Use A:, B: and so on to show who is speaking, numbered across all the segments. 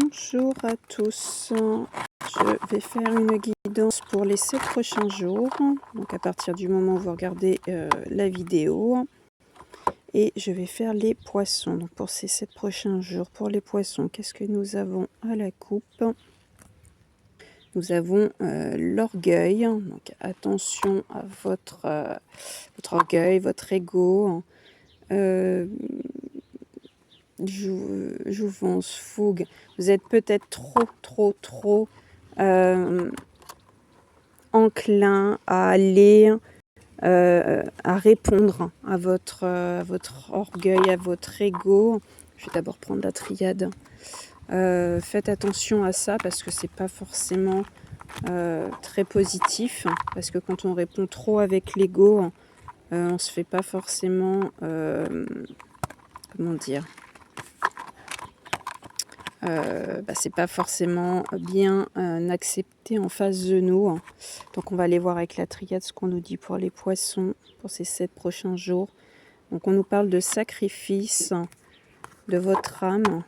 A: Bonjour à tous, je vais faire une guidance pour les 7 prochains jours, donc à partir du moment où vous regardez la vidéo, et je vais faire les poissons. Donc pour ces 7 prochains jours, pour les poissons, qu'est-ce que nous avons à la coupe? Nous avons l'orgueil, donc attention à votre orgueil, votre ego, jouvence, fougue. Vous êtes peut-être trop enclin à aller à répondre à votre orgueil, à votre ego. Je vais d'abord prendre la triade. Faites attention à ça parce que c'est pas forcément très positif, parce que quand on répond trop avec l'ego, on se fait pas forcément comment dire, c'est pas forcément bien accepté en face de nous. Donc on va aller voir avec la triade ce qu'on nous dit pour les poissons pour ces 7 prochains jours. Donc on nous parle de sacrifice de votre âme.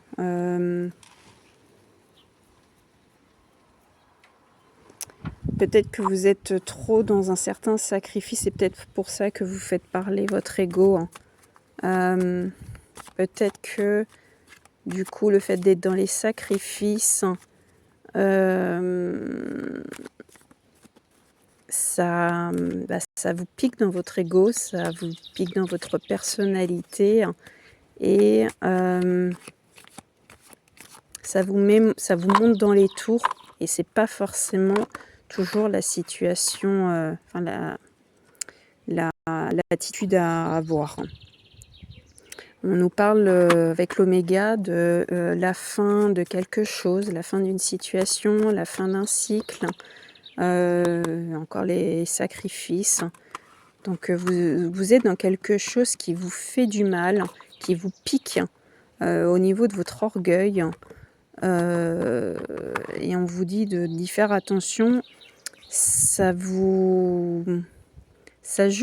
A: Peut-être que vous êtes trop dans un certain sacrifice, c'est peut-être pour ça que vous faites parler votre ego. Peut-être que du coup, le fait d'être dans les sacrifices, ça vous pique dans votre ego, ça vous pique dans votre personnalité et ça vous monte dans les tours et c'est pas forcément toujours la situation, l'attitude à avoir. On nous parle avec l'oméga de la fin de quelque chose, la fin d'une situation, la fin d'un cycle, encore les sacrifices. Donc vous êtes dans quelque chose qui vous fait du mal, qui vous pique au niveau de votre orgueil. Et on vous dit d'y faire attention. Ça joue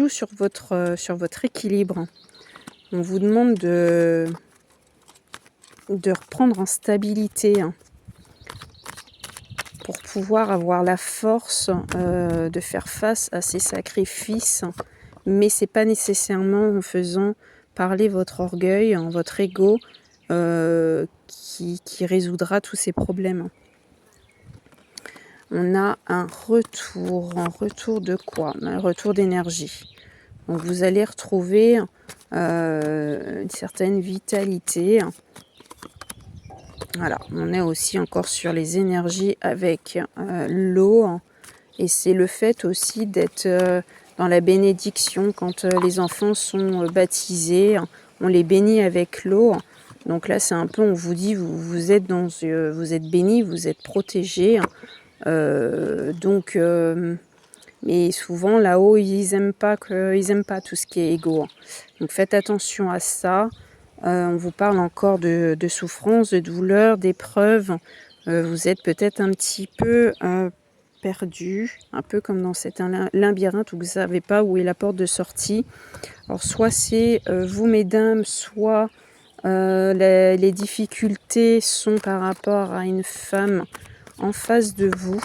A: sur votre équilibre. On vous demande de reprendre en stabilité pour pouvoir avoir la force de faire face à ces sacrifices. Mais c'est pas nécessairement en faisant parler votre orgueil, votre ego, qui résoudra tous ces problèmes. On a un retour de quoi? Un retour d'énergie. Donc vous allez retrouver une certaine vitalité. Voilà, on est aussi encore sur les énergies avec l'eau. Et c'est le fait aussi d'être dans la bénédiction. Quand les enfants sont baptisés, on les bénit avec l'eau. Donc là, c'est un peu, on vous dit, vous êtes bénis, vous êtes protégés. Mais souvent là-haut, ils aiment pas tout ce qui est égo. Donc faites attention à ça. On vous parle encore de souffrance, de douleur, d'épreuves. Vous êtes peut-être un petit peu perdu, un peu comme dans cet labyrinthe où vous ne savez pas où est la porte de sortie. Alors soit c'est vous mesdames, soit les difficultés sont par rapport à une femme en face de vous.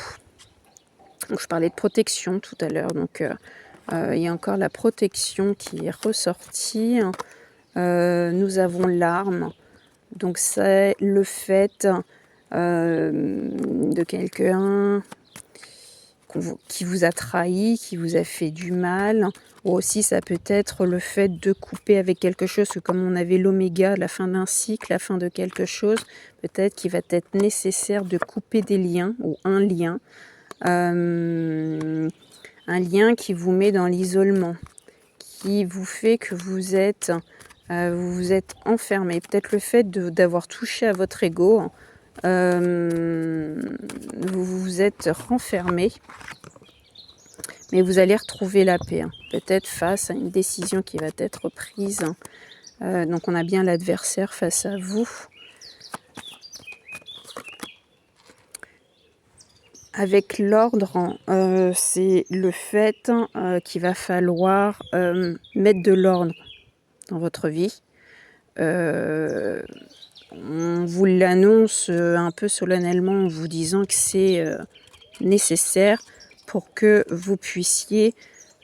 A: Donc, je parlais de protection tout à l'heure, donc il y a encore la protection qui est ressortie. Nous avons l'arme, donc c'est le fait de quelqu'un qui vous a trahi, qui vous a fait du mal, ou aussi ça peut être le fait de couper avec quelque chose, que comme on avait l'oméga, la fin d'un cycle, la fin de quelque chose, peut-être qu'il va être nécessaire de couper des liens, ou un lien qui vous met dans l'isolement, qui vous fait que vous êtes enfermé. Peut-être le fait d'avoir touché à votre ego, vous vous êtes renfermé, mais vous allez retrouver la paix, peut-être face à une décision qui va être prise. Donc on a bien l'adversaire face à vous. Avec l'ordre, c'est le fait qu'il va falloir mettre de l'ordre dans votre vie. On vous l'annonce un peu solennellement en vous disant que c'est nécessaire pour que vous puissiez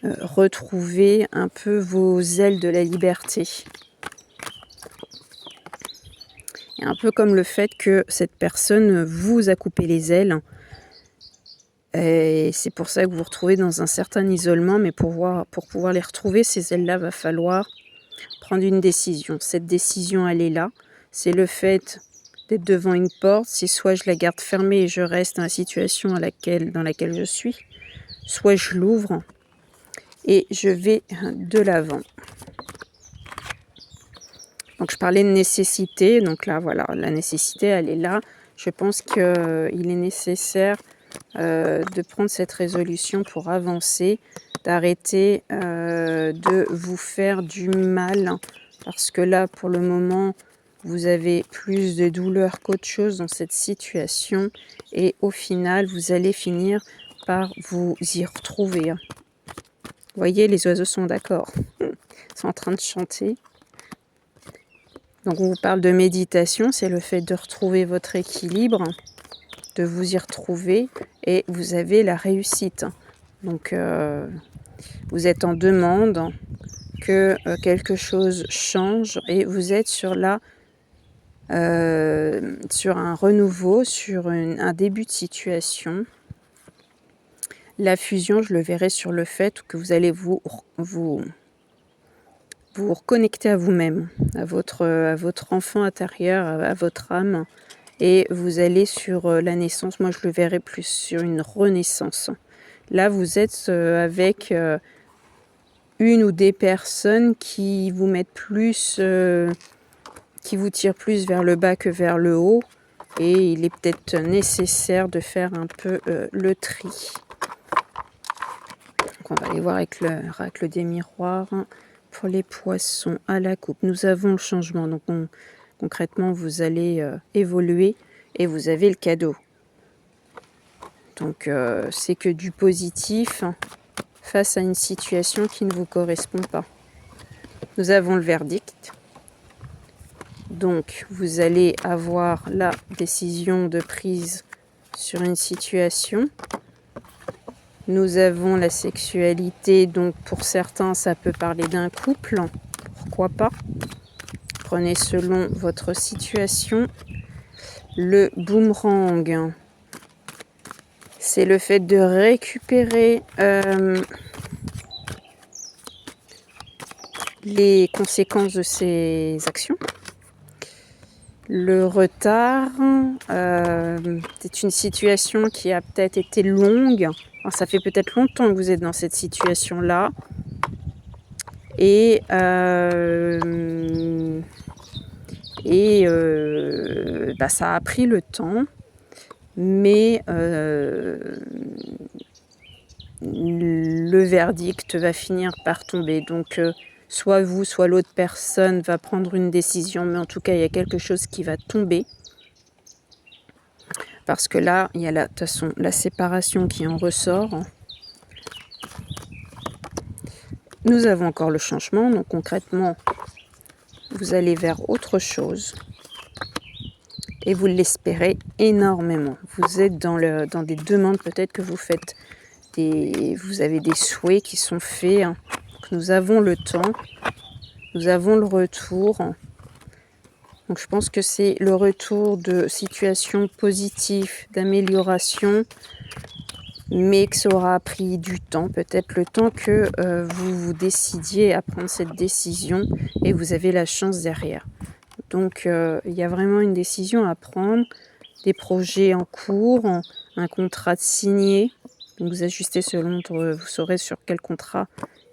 A: retrouver un peu vos ailes de la liberté. Et un peu comme le fait que cette personne vous a coupé les ailes. Et c'est pour ça que vous vous retrouvez dans un certain isolement, mais pour pouvoir les retrouver, ces ailes-là, va falloir prendre une décision. Cette décision, elle est là. C'est le fait d'être devant une porte. C'est soit je la garde fermée et je reste dans la situation dans laquelle je suis, soit je l'ouvre et je vais de l'avant. Donc je parlais de nécessité, donc là voilà, la nécessité elle est là. Je pense qu'il est nécessaire de prendre cette résolution pour avancer, d'arrêter de vous faire du mal, parce que là pour le moment vous avez plus de douleur qu'autre chose dans cette situation et au final vous allez finir par vous y retrouver. Vous voyez, les oiseaux sont d'accord, ils sont en train de chanter. Donc on vous parle de méditation, c'est le fait de retrouver votre équilibre, de vous y retrouver et vous avez la réussite. Donc vous êtes en demande que quelque chose change et vous êtes sur un renouveau, sur un début de situation. La fusion, je le verrai sur le fait que vous allez vous reconnecter à vous-même, à votre enfant intérieur, à votre âme, et vous allez sur la naissance. Moi, je le verrai plus sur une renaissance. Là, vous êtes avec une ou des personnes qui vous mettent plus, qui vous tirent plus vers le bas que vers le haut, et il est peut-être nécessaire de faire un peu le tri. Donc, on va aller voir avec l'oracle des miroirs. Pour les poissons à la coupe, nous avons le changement. Donc concrètement, vous allez évoluer et vous avez le cadeau. Donc c'est que du positif face à une situation qui ne vous correspond pas. Nous avons le verdict. Donc vous allez avoir la décision de prise sur une situation. Nous avons la sexualité, donc pour certains ça peut parler d'un couple, pourquoi pas. Prenez selon votre situation. Le boomerang, c'est le fait de récupérer les conséquences de ses actions. Le retard, c'est une situation qui a peut-être été longue. Alors, ça fait peut-être longtemps que vous êtes dans cette situation-là. Et ça a pris le temps. Mais le verdict va finir par tomber. Donc, soit vous, soit l'autre personne va prendre une décision, mais en tout cas, il y a quelque chose qui va tomber. Parce que là, il y a de toute façon la séparation qui en ressort. Nous avons encore le changement, donc concrètement, vous allez vers autre chose. Et vous l'espérez énormément. Vous êtes dans des demandes, peut-être que vous faites vous avez des souhaits qui sont faits. Donc nous avons le temps, nous avons le retour. Donc je pense que c'est le retour de situations positives, d'amélioration, mais que ça aura pris du temps, peut-être le temps que vous vous décidiez à prendre cette décision et vous avez la chance derrière. Donc il y a vraiment une décision à prendre, des projets en cours, un contrat de signé. Donc vous ajustez selon, vous saurez sur quel contrat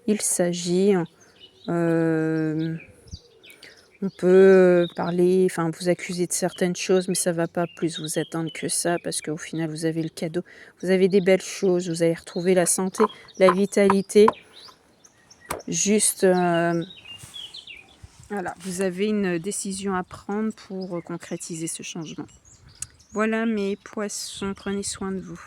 A: il s'agit. On peut parler, vous accuser de certaines choses, mais ça ne va pas plus vous atteindre que ça, parce qu'au final, vous avez le cadeau. Vous avez des belles choses, vous allez retrouver la santé, la vitalité. Juste, voilà, vous avez une décision à prendre pour concrétiser ce changement. Voilà mes poissons, prenez soin de vous.